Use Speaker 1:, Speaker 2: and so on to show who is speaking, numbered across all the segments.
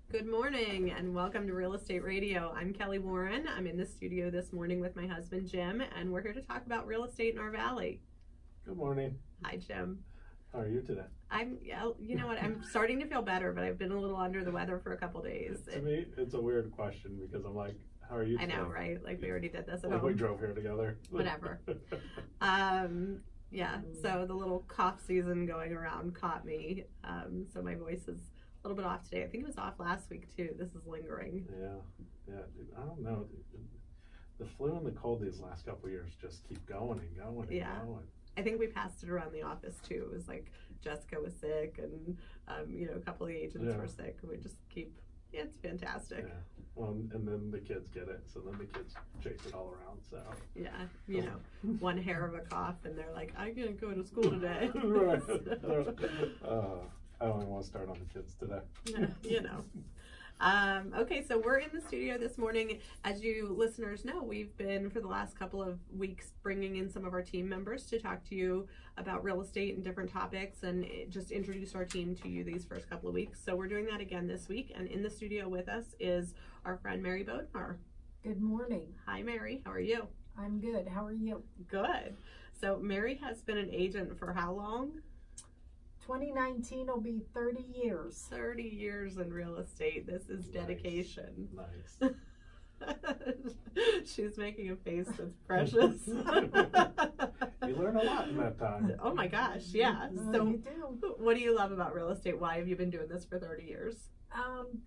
Speaker 1: Good morning and welcome to Real Estate Radio. I'm Kelly Warren. I'm in the studio this morning with my husband Jim, and we're here to talk about real estate in our valley.
Speaker 2: Good morning.
Speaker 1: Hi, Jim.
Speaker 2: How are you today?
Speaker 1: You know what, I'm starting to feel better, but I've been a little under the weather for a couple days.
Speaker 2: To me, it's a weird question because I'm like, how are you today?
Speaker 1: I know, right? Like we already did this at
Speaker 2: like
Speaker 1: home.
Speaker 2: we drove here together.
Speaker 1: Whatever. Yeah, so the little cough season going around caught me. So my voice is a little bit off today. I think it was off last week too. This is lingering.
Speaker 2: Yeah. I don't know. The flu and the cold these last couple of years just keep going and going and going.
Speaker 1: I think we passed it around the office too. It was like Jessica was sick and a couple of the agents were sick. We just keep, it's fantastic.
Speaker 2: Yeah. Well, and then the kids get it, so then the kids chase it all around. So
Speaker 1: yeah, one hair of a cough, and they're like, "I'm gonna go to school today."
Speaker 2: Right. I don't even want to start on the kids today.
Speaker 1: Okay, so we're in the studio this morning. As you listeners know, we've been for the last couple of weeks bringing in some of our team members to talk to you about real estate and different topics and just introduce our team to you these first couple of weeks. So we're doing that again this week, and in the studio with us is our friend Mary Bodnar.
Speaker 3: Good morning.
Speaker 1: Hi Mary, how are you?
Speaker 3: I'm good. How are you?
Speaker 1: Good. So Mary has been an agent for how long?
Speaker 3: 2019 will be 30 years.
Speaker 1: 30 years in real estate. This is dedication.
Speaker 2: Nice.
Speaker 1: She's making a face that's precious.
Speaker 2: You learn a lot in that time.
Speaker 1: Oh my gosh, yeah. So
Speaker 3: You do.
Speaker 1: what do you love about real estate? Why have you been doing this for 30 years?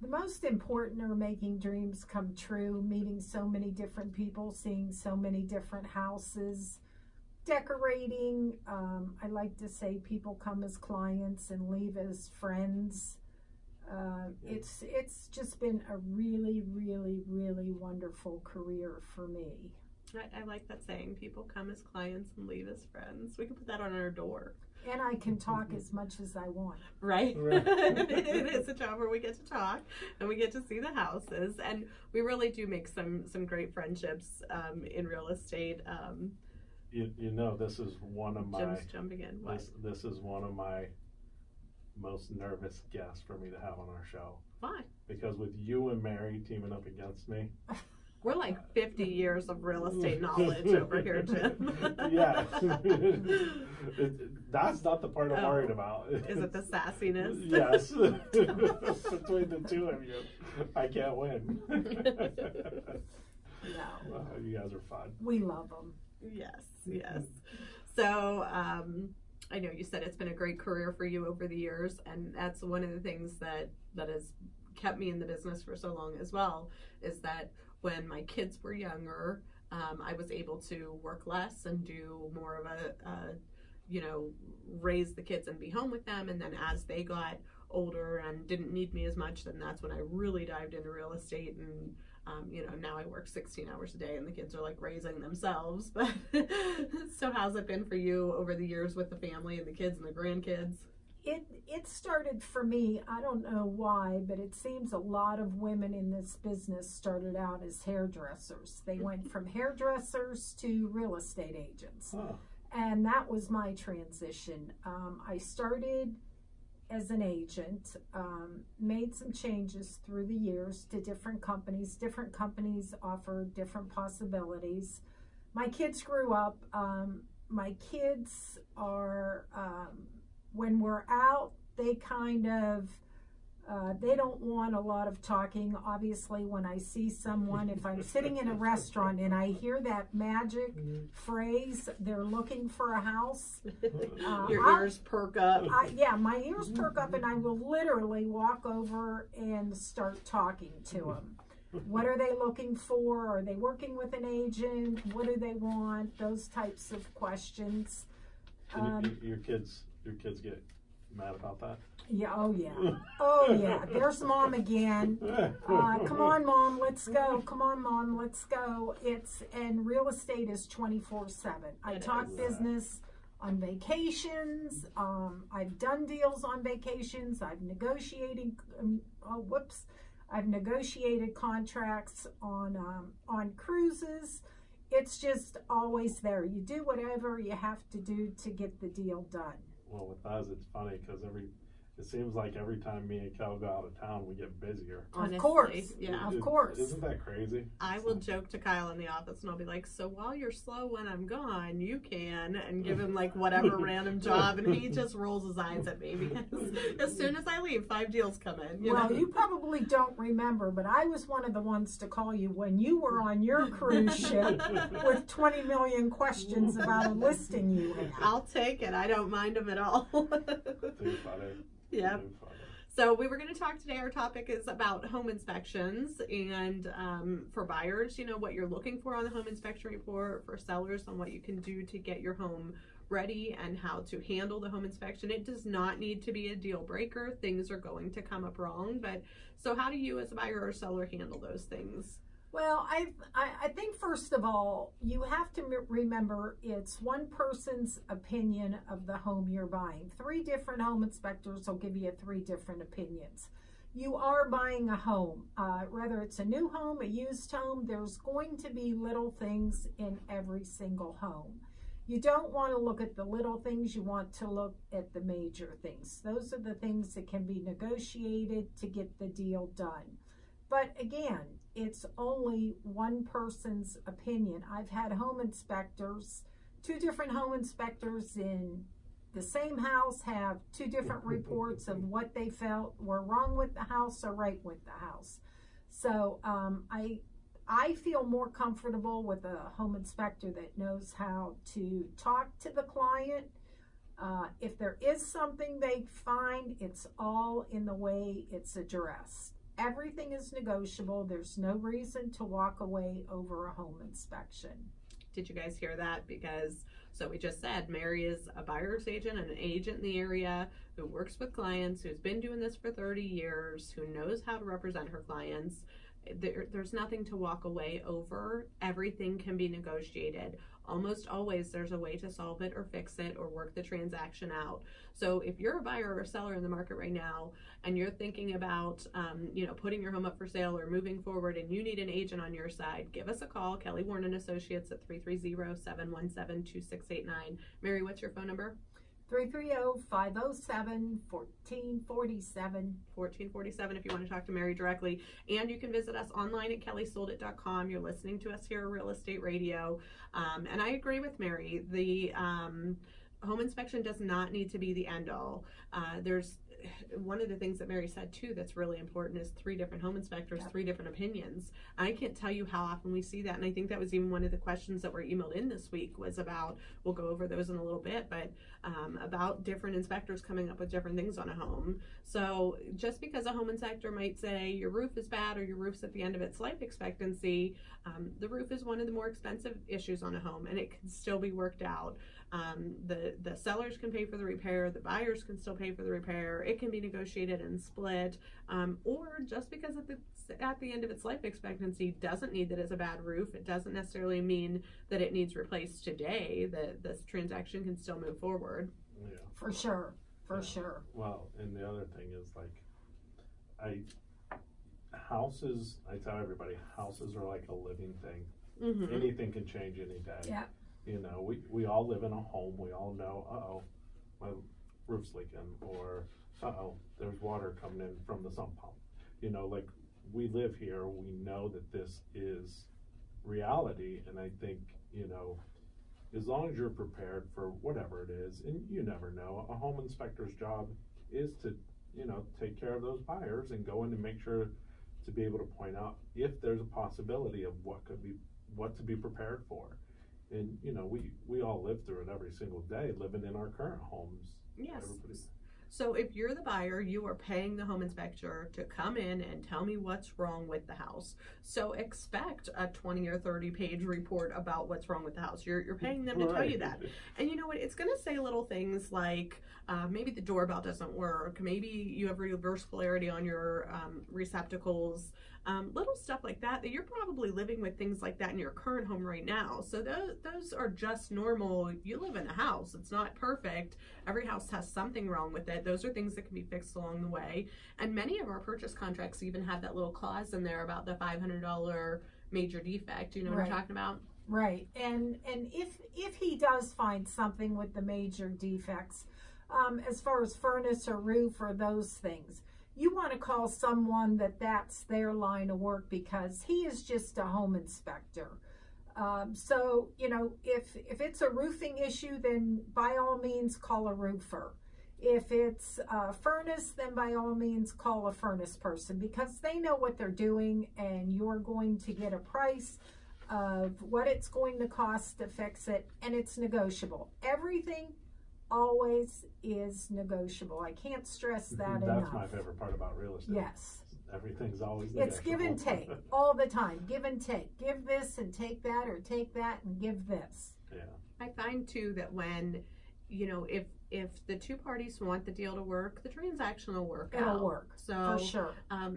Speaker 3: The most important are making dreams come true, meeting so many different people, seeing so many different houses, decorating. I like to say people come as clients and leave as friends. It's just been a really, really, really wonderful career for me.
Speaker 1: I like that saying. People come as clients and leave as friends. We can put that on our door.
Speaker 3: And I can talk as much as I want.
Speaker 1: Right? It is a job where we get to talk and we get to see the houses. And we really do make some great friendships in real estate.
Speaker 2: This is one of my.
Speaker 1: Jim's jumping in. What?
Speaker 2: This is one of my most nervous guests for me to have on our show.
Speaker 1: Why?
Speaker 2: Because with you and Mary teaming up against me.
Speaker 1: We're like 50 years of real estate knowledge over here, Jim.
Speaker 2: Yeah. That's not the part I'm worried about.
Speaker 1: Is it the sassiness?
Speaker 2: Yes. Between the two of you, I can't win.
Speaker 3: No.
Speaker 2: You guys are fun.
Speaker 3: We love them.
Speaker 1: Yes. So, I know you said it's been a great career for you over the years, and that's one of the things that has kept me in the business for so long as well, is that when my kids were younger, I was able to work less and do more of raise the kids and be home with them. And then as they got older and didn't need me as much, then that's when I really dived into real estate. And, now I work 16 hours a day and the kids are like raising themselves. But so how's it been for you over the years with the family and the kids and the grandkids?
Speaker 3: It started for me, I don't know why, but it seems a lot of women in this business started out as hairdressers. They went from hairdressers to real estate agents.
Speaker 2: Oh.
Speaker 3: And that was my transition. I started as an agent, made some changes through the years to different companies. Different companies offer different possibilities. My kids grew up. My kids are... when we're out, they kind of, they don't want a lot of talking. Obviously, when I see someone, if I'm sitting in a restaurant and I hear that magic phrase, they're looking for a house.
Speaker 1: Your ears perk up.
Speaker 3: My ears perk up, and I will literally walk over and start talking to them. What are they looking for? Are they working with an agent? What do they want? Those types of questions.
Speaker 2: Your kids get mad about that?
Speaker 3: Yeah, oh yeah. There's mom again. Come on, mom, let's go. Come on, mom, let's go. And real estate is 24/7. I talk business on vacations. I've done deals on vacations. I've negotiated. I've negotiated contracts on cruises. It's just always there. You do whatever you have to do to get the deal done.
Speaker 2: Well, with us, it's funny because it seems like every time me and Kel go out of town, we get busier.
Speaker 1: Honestly,
Speaker 3: of course,
Speaker 1: yeah.
Speaker 3: of course.
Speaker 2: Isn't that crazy?
Speaker 1: I will joke to Kyle in the office and I'll be like, so while you're slow when I'm gone, you can, and give him like whatever random job, and he just rolls his eyes at me because as soon as I leave, 5 deals come in. You
Speaker 3: Well,
Speaker 1: know?
Speaker 3: you probably don't remember, but I was one of the ones to call you when you were on your cruise ship with 20 million questions about a listing you had.
Speaker 1: I'll take it. I don't mind them at all.
Speaker 2: Too funny.
Speaker 1: Yeah.
Speaker 2: Too funny.
Speaker 1: So we were going to talk today. Our topic is about home inspections, and for buyers, you know, what you're looking for on the home inspection report. For sellers, on what you can do to get your home ready and how to handle the home inspection. It does not need to be a deal breaker. Things are going to come up wrong, but so how do you as a buyer or seller handle those things?
Speaker 3: Well, I think first of all, you have to remember it's one person's opinion of the home you're buying. 3 different home inspectors will give you 3 different opinions. You are buying a home, whether it's a new home, a used home, there's going to be little things in every single home. You don't want to look at the little things, you want to look at the major things. Those are the things that can be negotiated to get the deal done. But again, it's only one person's opinion. I've had home inspectors, 2 different home inspectors in the same house have 2 different reports of what they felt were wrong with the house or right with the house. So I feel more comfortable with a home inspector that knows how to talk to the client. If there is something they find, it's all in the way it's addressed. Everything is negotiable. There's no reason to walk away over a home inspection.
Speaker 1: Did you guys hear that? Because, so we just said, Mary is a buyer's agent and an agent in the area who works with clients, who's been doing this for 30 years, who knows how to represent her clients. There's nothing to walk away over. Everything can be negotiated. Almost always there's a way to solve it or fix it or work the transaction out. So if you're a buyer or a seller in the market right now and you're thinking about you know, putting your home up for sale or moving forward and you need an agent on your side, give us a call. Kelly Warren and Associates at 330-717-2689. Mary, what's your phone number?
Speaker 3: 330-507-1447.
Speaker 1: 1447 if you want to talk to Mary directly. And you can visit us online at kellysoldit.com. You're listening to us here at Real Estate Radio. And I agree with Mary. The home inspection does not need to be the end all. There's one of the things that Mary said too that's really important is 3 different home inspectors, 3 different opinions. I can't tell you how often we see that, and I think that was even one of the questions that were emailed in this week was about, we'll go over those in a little bit, but about different inspectors coming up with different things on a home. So just because a home inspector might say your roof is bad or your roof's at the end of its life expectancy, the roof is one of the more expensive issues on a home, and it can still be worked out. The sellers can pay for the repair, the buyers can still pay for the repair, it can be negotiated and split, or just because at the end of its life expectancy doesn't need that as a bad roof, it doesn't necessarily mean that it needs replaced today, that this transaction can still move forward.
Speaker 2: Yeah.
Speaker 3: For sure, for sure.
Speaker 2: Well, and the other thing is like, houses, I tell everybody, houses are like a living thing.
Speaker 1: Mm-hmm.
Speaker 2: Anything can change any day.
Speaker 3: Yeah.
Speaker 2: You know, we all live in a home. We all know, uh-oh, my roof's leaking, or uh-oh, there's water coming in from the sump pump. You know, like, we live here. We know that this is reality, and I think, you know, as long as you're prepared for whatever it is, and you never know, a home inspector's job is to, you know, take care of those buyers and go in and make sure to be able to point out if there's a possibility of what to be prepared for. And, you know, we all live through it every single day, living in our current homes.
Speaker 1: Yes. So if you're the buyer, you are paying the home inspector to come in and tell me what's wrong with the house. So expect a 20 or 30 page report about what's wrong with the house. You're paying them to tell you that. And you know what? It's going to say little things like maybe the doorbell doesn't work. Maybe you have reverse polarity on your receptacles. Little stuff like that you're probably living with things like that in your current home right now. So those are just normal. You live in a house. It's not perfect. Every house has something wrong with it. Those are things that can be fixed along the way. And many of our purchase contracts even have that little clause in there about the $500 major defect. You know what I'm talking about?
Speaker 3: Right. And if he does find something with the major defects, as far as furnace or roof or those things. You want to call someone that's their line of work, because he is just a home inspector. So, you know, if it's a roofing issue, then by all means call a roofer. If it's a furnace, then by all means call a furnace person, because they know what they're doing, and you're going to get a price of what it's going to cost to fix it, and it's negotiable. Everything always is negotiable. I can't stress that enough.
Speaker 2: That's my favorite part about real estate.
Speaker 3: Yes.
Speaker 2: Everything's always negotiable.
Speaker 3: It's give and take all the time. Give and take. Give this and take that, or take that and give this.
Speaker 2: Yeah.
Speaker 1: I find too that when, you know, if the two parties want the deal to work, the transaction will work out.
Speaker 3: It'll work,
Speaker 1: so
Speaker 3: for sure.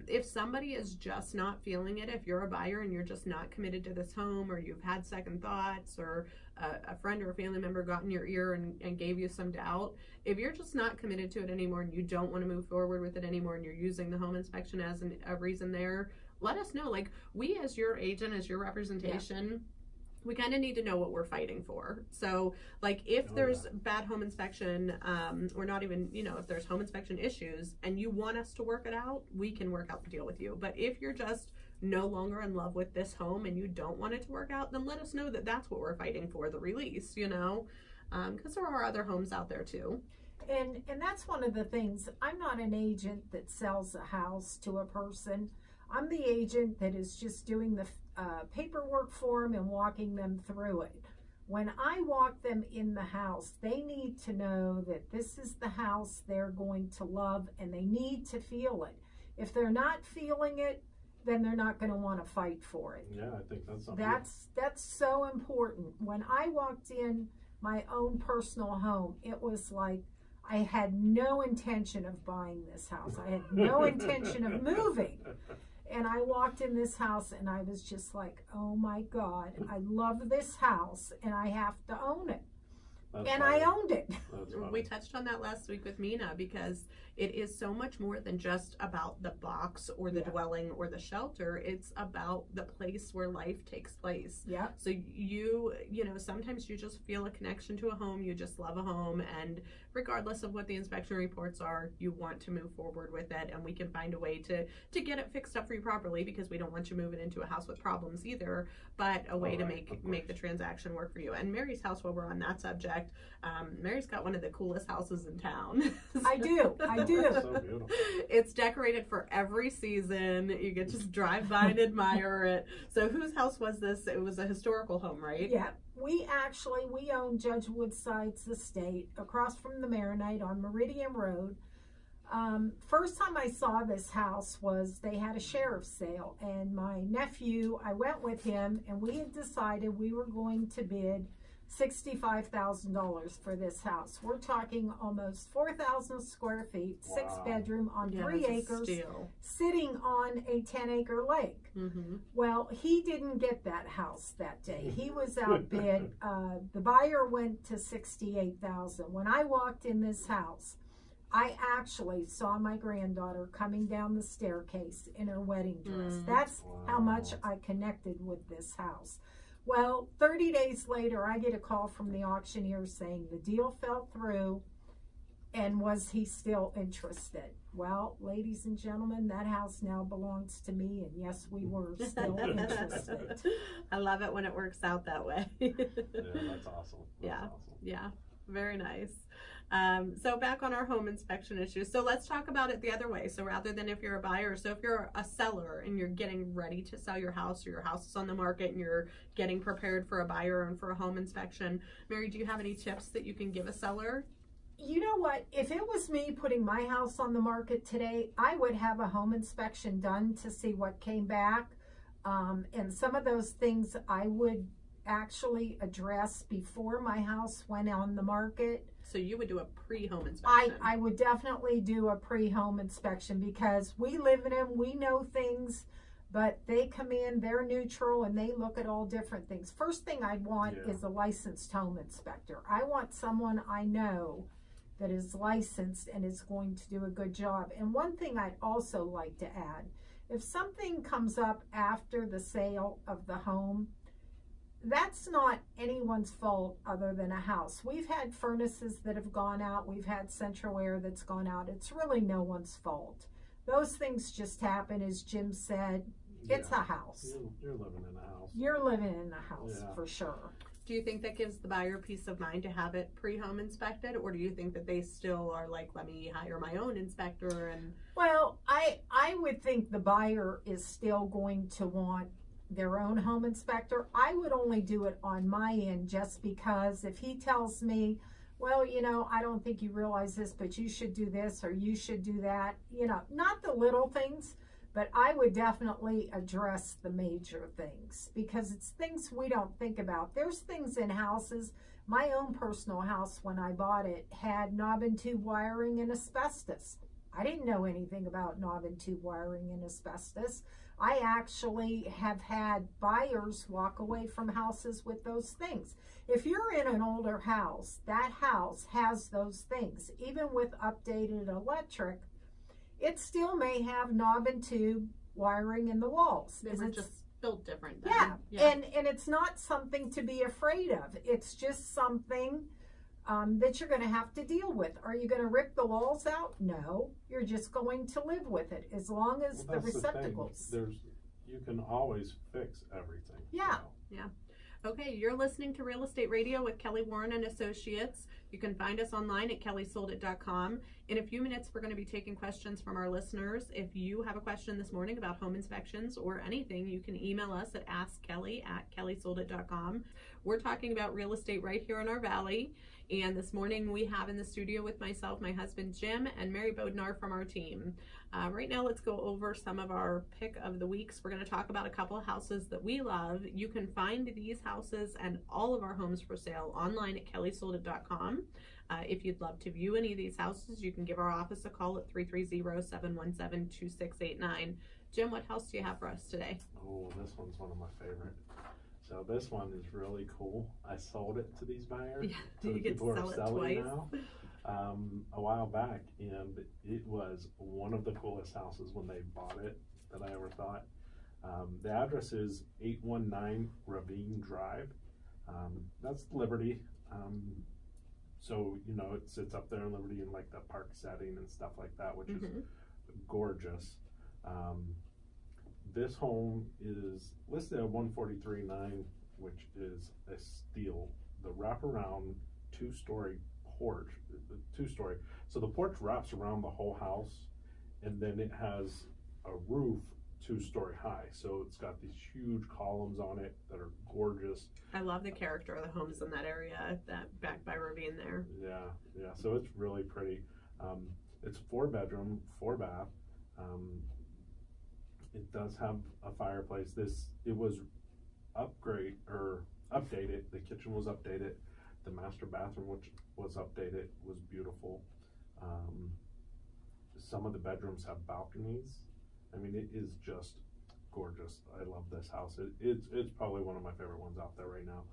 Speaker 1: If somebody is just not feeling it, if you're a buyer and you're just not committed to this home, or you've had second thoughts, or a friend or a family member got in your ear and gave you some doubt, if you're just not committed to it anymore and you don't want to move forward with it anymore, and you're using the home inspection as a reason there, let us know. Like, we as your agent, as your representation, we kind of need to know what we're fighting for. So, like, if there's bad home inspection, or not even, you know, if there's home inspection issues and you want us to work it out, we can work out the deal with you. But if you're just no longer in love with this home and you don't want it to work out, then let us know that that's what we're fighting for, the release, you know, because there are other homes out there too.
Speaker 3: And that's one of the things. I'm not an agent that sells a house to a person. I'm the agent that is just doing the paperwork for them and walking them through it. When I walk them in the house, they need to know that this is the house they're going to love, and they need to feel it. If they're not feeling it, then they're not going to want to fight for it.
Speaker 2: Yeah, I think that's something.
Speaker 3: That's so important. When I walked in my own personal home, it was like I had no intention of buying this house. I had no intention of moving. And I walked in this house and I was just like, oh my God, I love this house and I have to own it.
Speaker 2: That's
Speaker 3: and
Speaker 2: funny.
Speaker 3: I owned it.
Speaker 1: We touched on that last week with Mina, because it is so much more than just about the box or the dwelling or the shelter. It's about the place where life takes place.
Speaker 3: Yeah.
Speaker 1: So you know, sometimes you just feel a connection to a home. You just love a home, and regardless of what the inspection reports are, you want to move forward with it, and we can find a way to get it fixed up for you properly, because we don't want you moving into a house with problems either, but a way to make the transaction work for you. And Mary's house, while we're on that subject, Mary's got one of the coolest houses in town.
Speaker 3: I do.
Speaker 2: So beautiful.
Speaker 1: It's decorated for every season. You get to just drive by and admire it. So whose house was this? It was a historical home, right?
Speaker 3: Yeah. We own Judge Woodside's estate across from the Maronite on Meridian Road. First time I saw this house was they had a sheriff's sale, and my nephew, I went with him, and we had decided we were going to bid $65,000 for this house. We're talking almost 4,000 square feet, 6-bedroom on 3 acres, sitting on a 10-acre lake.
Speaker 1: Mm-hmm.
Speaker 3: Well, he didn't get that house that day. He was outbid. The buyer went to $68,000. When I walked in this house, I actually saw my granddaughter coming down the staircase in her wedding dress. That's how much I connected with this house. Well, 30 days later, I get a call from the auctioneer saying the deal fell through, and was he still interested? Well, ladies and gentlemen, that house now belongs to me, and yes, we were still interested.
Speaker 1: I love it when it works out that way.
Speaker 2: Yeah, that's awesome. That's awesome.
Speaker 1: Yeah, very nice. So back on our home inspection issues. So let's talk about it the other way. So rather than if you're a buyer, so if you're a seller and you're getting ready to sell your house, or your house is on the market and you're getting prepared for a buyer and for a home inspection, Mary, do you have any tips that you can give a seller?
Speaker 3: You know what? If it was me putting my house on the market today, I would have a home inspection done to see what came back. And some of those things I would actually address before my house went on the market.
Speaker 1: So you would do a pre-home inspection?
Speaker 3: I would definitely do a pre-home inspection, because we live in them, we know things, but they come in, they're neutral, and they look at all different things. First thing I'd want is a licensed home inspector. I want someone I know that is licensed and is going to do a good job. And one thing I'd also like to add, if something comes up after the sale of the home, that's not anyone's fault other than a house. We've had furnaces that have gone out. We've had central air that's gone out. It's really no one's fault. Those things just happen, as Jim said. It's a house.
Speaker 2: You're living in a house.
Speaker 3: You're living in a house, for sure.
Speaker 1: Do you think that gives the buyer peace of mind to have it pre-home inspected, or do you think that they still are like, let me hire my own inspector? And
Speaker 3: well, I would think the buyer is still going to want their own home inspector. I would only do it on my end, just because if he tells me, well, you know, I don't think you realize this, but you should do this or you should do that, you know, not the little things, but I would definitely address the major things, because it's things we don't think about. There's things in houses. My own personal house, when I bought it, had knob and tube wiring and asbestos. I didn't know anything about knob and tube wiring and asbestos. I actually have had buyers walk away from houses with those things. If you're in an older house, that house has those things. Even with updated electric, it still may have knob and tube wiring in the walls.
Speaker 1: They were just built different then.
Speaker 3: Yeah. And it's not something to be afraid of. It's just something that you're going to have to deal with. Are you going to rip the walls out? No, you're just going to live with it, as long as the receptacles.
Speaker 2: You can always fix everything.
Speaker 3: Yeah.
Speaker 1: Yeah. Okay, you're listening to Real Estate Radio with Kelly Warren and Associates. You can find us online at kellysoldit.com. In a few minutes, we're going to be taking questions from our listeners. If you have a question this morning about home inspections or anything, you can email us at askkelly@kellysoldit.com. We're talking about real estate right here in our valley. And this morning we have in the studio with myself, my husband Jim, and Mary Bodnar from our team. Right now, let's go over some of our pick of the weeks. We're going to talk about a couple of houses that we love. You can find these houses and all of our homes for sale online at kellysoldit.com. If you'd love to view any of these houses, you can give our office a call at 330-717-2689. Jim, what house do you have for us today?
Speaker 2: Oh, this one's one of my favorite. So this one is really cool. I sold it to these buyers.
Speaker 1: Yeah, you get to sell it twice.
Speaker 2: Now, a while back, and it was one of the coolest houses when they bought it that I ever thought. The address is 819 Ravine Drive. That's Liberty. So, you know, it sits up there in Liberty in like the park setting and stuff like that, which is gorgeous. This home is listed at $143,900, which is a steal. The wraparound two-story porch, two-story. So the porch wraps around the whole house, and then it has a roof 2-story high. So it's got these huge columns on it that are gorgeous.
Speaker 1: I love the character of the homes in that area, that back by Ravine there.
Speaker 2: Yeah. So it's really pretty. It's 4-bedroom, 4-bath. It does have a fireplace. It was updated. The kitchen was updated. The master bathroom, which was updated, was beautiful. Some of the bedrooms have balconies. I mean, it is just gorgeous. I love this house. It's probably one of my favorite ones out there right now.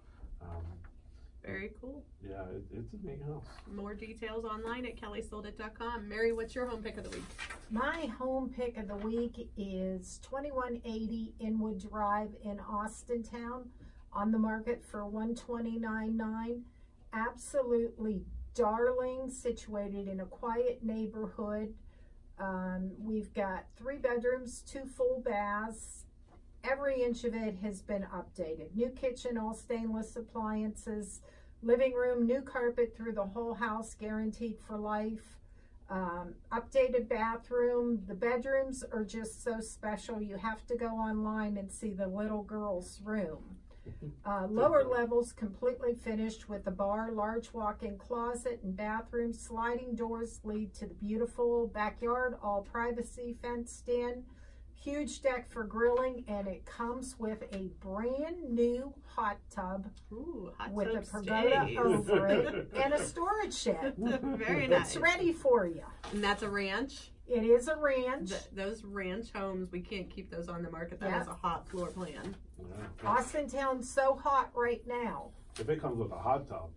Speaker 1: Very cool.
Speaker 2: Yeah, it's a neat house.
Speaker 1: More details online at kellysoldit.com. Mary, what's your home pick of the week?
Speaker 3: My home pick of the week is 2180 Inwood Drive in Austintown, on the market for $129,900. Absolutely darling, situated in a quiet neighborhood. We've got 3 bedrooms, 2 full baths. Every inch of it has been updated. New kitchen, all stainless appliances. Living room, new carpet through the whole house, guaranteed for life. Updated bathroom. The bedrooms are just so special. You have to go online and see the little girl's room. Lower levels completely finished with a bar, large walk-in closet and bathroom. Sliding doors lead to the beautiful backyard, all privacy fenced in. Huge deck for grilling, and it comes with a brand new hot tub.
Speaker 1: Ooh, hot
Speaker 3: with
Speaker 1: tub
Speaker 3: a pergola
Speaker 1: stays.
Speaker 3: over it and a storage shed.
Speaker 1: Very nice.
Speaker 3: It's ready for you.
Speaker 1: And that's a ranch?
Speaker 3: It is a ranch.
Speaker 1: Those ranch homes, we can't keep those on the market. That is a hot floor plan.
Speaker 2: Yeah.
Speaker 3: Austintown's so hot right now.
Speaker 2: If it comes with a hot tub,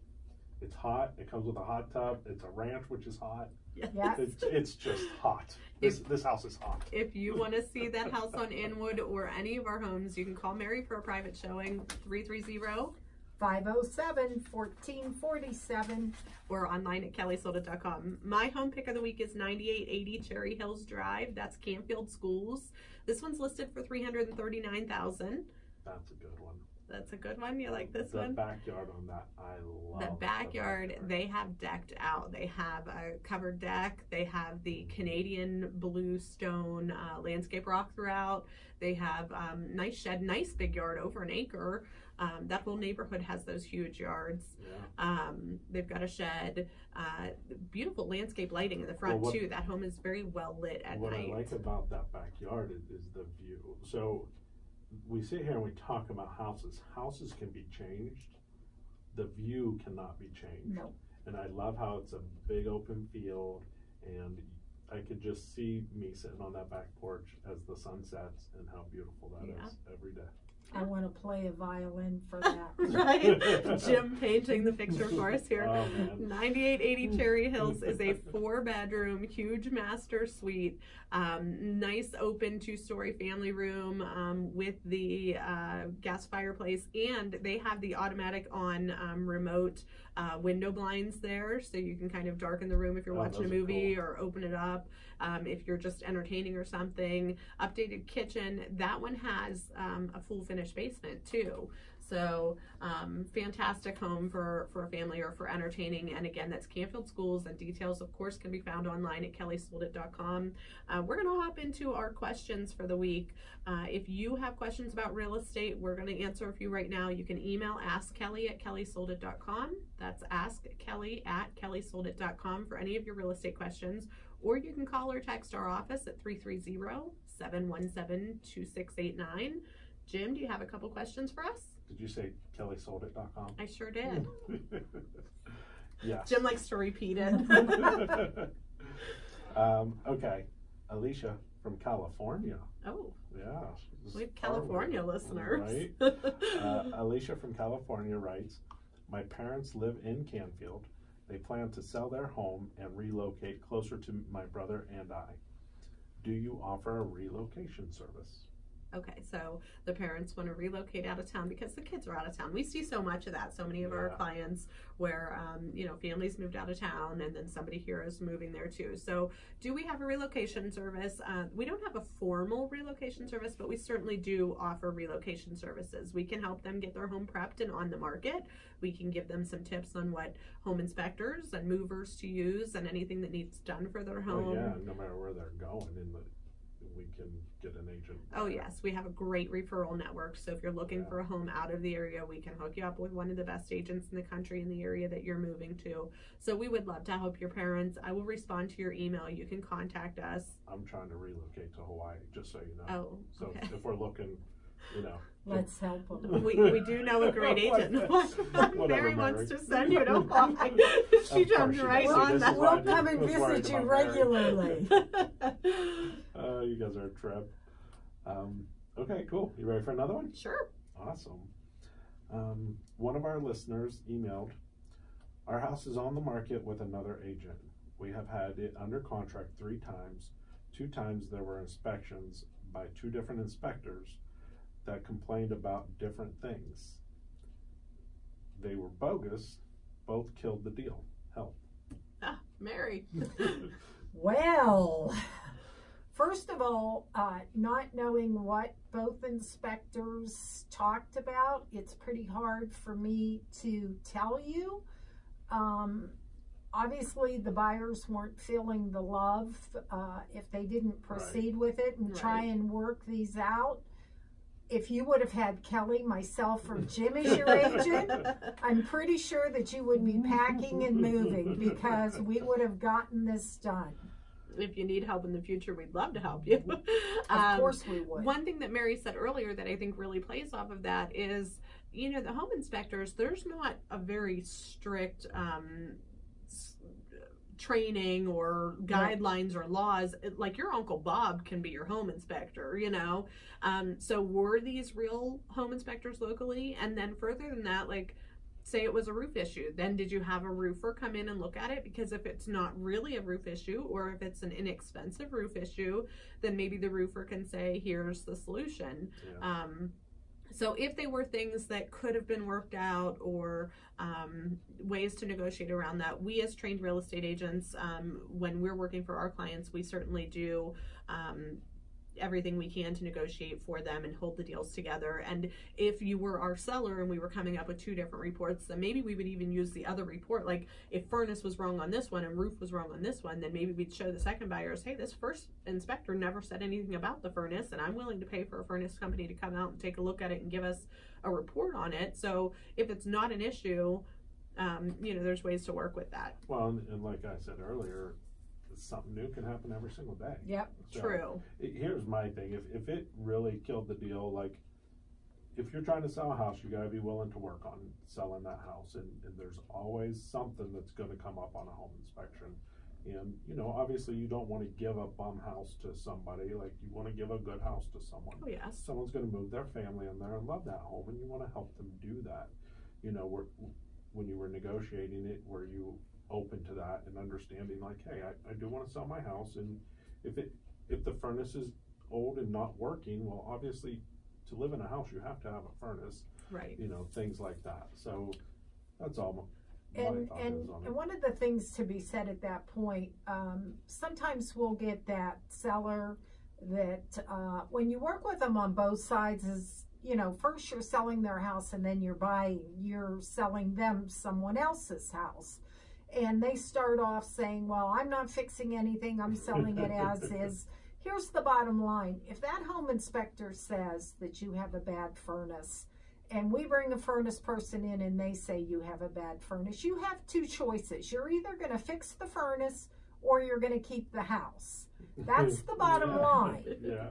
Speaker 2: it's hot. It comes with a hot tub. It's a ranch, which is hot.
Speaker 1: Yes.
Speaker 3: Yes.
Speaker 2: It's just hot. This house is hot.
Speaker 1: If you want to see that house on Inwood or any of our homes, you can call Mary for a private showing, 330
Speaker 3: 507-1447.
Speaker 1: or online at kellysoldit.com. My home pick of the week is 9880 Cherry Hills Drive. That's Canfield Schools. This one's listed for $339,000.
Speaker 2: That's a good one.
Speaker 1: That's a good one. You like this
Speaker 2: The
Speaker 1: one?
Speaker 2: backyard on that, I love.
Speaker 1: The backyard, they have decked out. They have a covered deck. They have the Canadian bluestone landscape rock throughout. They have nice shed, nice big yard, over an acre. That whole neighborhood has those huge yards.
Speaker 2: Yeah.
Speaker 1: They've got a shed, beautiful landscape lighting in the front too. That home is very well lit at night.
Speaker 2: What I like about that backyard is the view. So we sit here and we talk about houses. Houses can be changed. The view cannot be changed.
Speaker 3: No.
Speaker 2: And I love how it's a big open field, and I could just see me sitting on that back porch as the sun sets, and how beautiful that is every day.
Speaker 3: I want to play a violin for that.
Speaker 1: Right? Jim painting the picture for us here.
Speaker 2: Oh, man.
Speaker 1: 9880 Cherry Hills is a 4-bedroom, huge master suite. Nice open 2-story family room with the gas fireplace, and they have the automatic on remote window blinds there, so you can kind of darken the room if you're watching a movie, or open it up if you're just entertaining or something. Updated kitchen. That one has a full finished basement too. So fantastic home for a family or for entertaining. And again, that's Canfield Schools, and details of course can be found online at kellysoldit.com. We're going to hop into our questions for the week. If you have questions about real estate, we're going to answer a few right now. You can email askkelly@kellysoldit.com. That's askkelly@kellysoldit.com for any of your real estate questions. Or you can call or text our office at 330-717-2689. Jim, do you have a couple questions for us?
Speaker 2: Did you say kellysoldit.com?
Speaker 1: I sure did.
Speaker 2: Yes.
Speaker 1: Jim likes to repeat it.
Speaker 2: Okay. Alicia from California.
Speaker 1: Oh.
Speaker 2: Yeah.
Speaker 1: We have California listeners.
Speaker 2: Right. Alicia from California writes, my parents live in Canfield. They plan to sell their home and relocate closer to my brother and I. Do you offer a relocation service?
Speaker 1: Okay, so the parents want to relocate out of town because the kids are out of town. We see so much of that. So many of our clients where, families moved out of town, and then somebody here is moving there too. So do we have a relocation service? We don't have a formal relocation service, but we certainly do offer relocation services. We can help them get their home prepped and on the market. We can give them some tips on what home inspectors and movers to use and anything that needs done for their home.
Speaker 2: Oh, yeah, no matter where they're going, we can get an agent.
Speaker 1: Oh yes, we have a great referral network. So if you're looking for a home out of the area, we can hook you up with one of the best agents in the country in the area that you're moving to. So we would love to help your parents. I will respond to your email. You can contact us.
Speaker 2: I'm trying to relocate to Hawaii, just so you know.
Speaker 1: Oh,
Speaker 2: so
Speaker 1: okay.
Speaker 2: if we're looking,
Speaker 3: Let's help them.
Speaker 1: We do know a great agent. Mary wants to send you to Hawaii. She jumped right on that.
Speaker 3: We'll come and visit you regularly.
Speaker 2: You guys are a trip. Okay, cool. You ready for another one?
Speaker 1: Sure.
Speaker 2: Awesome. One of our listeners emailed, our house is on the market with another agent. We have had it under contract 3 times. 2 times there were inspections by 2 different inspectors that complained about different things. They were bogus. Both killed the deal. Help.
Speaker 1: Ah, Mary.
Speaker 3: Well, first of all, not knowing what both inspectors talked about, it's pretty hard for me to tell you. Obviously, the buyers weren't feeling the love if they didn't proceed with it and try and work these out. If you would have had Kelly, myself, or Jim as your agent, I'm pretty sure that you would be packing and moving because we would have gotten this done.
Speaker 1: If you need help in the future, we'd love to help you.
Speaker 3: Of course we would.
Speaker 1: One thing that Mary said earlier that I think really plays off of that is, the home inspectors, there's not a very strict training or guidelines or laws. Like your Uncle Bob can be your home inspector, so were these real home inspectors locally? And then further than that, say it was a roof issue. Then did you have a roofer come in and look at it? Because if it's not really a roof issue, or if it's an inexpensive roof issue, then maybe the roofer can say, here's the solution.
Speaker 2: Yeah.
Speaker 1: So if they were things that could have been worked out, or ways to negotiate around that, we as trained real estate agents, when we're working for our clients, we certainly do everything we can to negotiate for them and hold the deals together. And if you were our seller and we were coming up with two different reports, then maybe we would even use the other report. Like if furnace was wrong on this one and roof was wrong on this one, then maybe we'd show the second buyers, hey, this first inspector never said anything about the furnace, and I'm willing to pay for a furnace company to come out and take a look at it and give us a report on it. So if it's not an issue, there's ways to work with that.
Speaker 2: Well, and like I said earlier, something new can happen every single day.
Speaker 3: Yep.
Speaker 2: So,
Speaker 1: True.
Speaker 2: Here's my thing. If it really killed the deal, like if you're trying to sell a house, you got to be willing to work on selling that house. And there's always something that's going to come up on a home inspection. And, obviously you don't want to give a bum house to somebody. Like you want to give a good house to someone.
Speaker 1: Oh, yes.
Speaker 2: Someone's going to move their family in there and love that home, and you want to help them do that. When you were negotiating it, were you open to that and understanding, like, hey, I do want to sell my house, and if the furnace is old and not working, well, obviously to live in a house you have to have a furnace,
Speaker 1: right?
Speaker 2: Things like that. So that's all
Speaker 3: and one of the things to be said at that point, sometimes we'll get that seller that when you work with them on both sides is, first you're selling their house and then you're selling them someone else's house. And they start off saying, well, I'm not fixing anything, I'm selling it as is. Here's the bottom line. If that home inspector says that you have a bad furnace, and we bring a furnace person in and they say you have a bad furnace, you have two choices. You're either going to fix the furnace or you're going to keep the house. That's the bottom line.
Speaker 2: Yeah.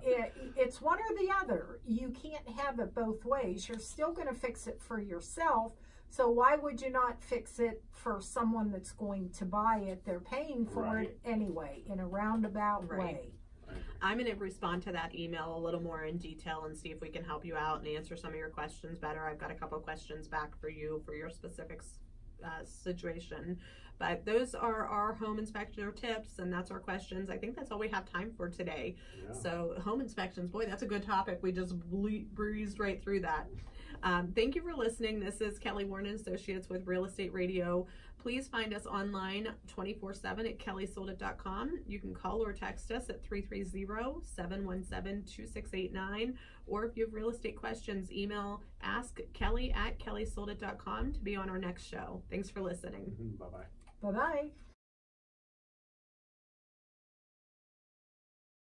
Speaker 3: It's one or the other. You can't have it both ways. You're still going to fix it for yourself. So why would you not fix it for someone that's going to buy it? They're paying for it anyway, in a roundabout way.
Speaker 1: I'm going to respond to that email a little more in detail and see if we can help you out and answer some of your questions better. I've got a couple of questions back for you for your specific situation. But those are our home inspector tips, and that's our questions. I think that's all we have time for today. Yeah. So home inspections, boy, that's a good topic. We just breezed right through that. Thank you for listening. This is Kelly Warren & Associates with Real Estate Radio. Please find us online 24/7 at kellysoldit.com. You can call or text us at 330-717-2689. Or if you have real estate questions, email askkelly@kellysoldit.com to be on our next show. Thanks for listening.
Speaker 2: Bye-bye.
Speaker 3: Bye-bye.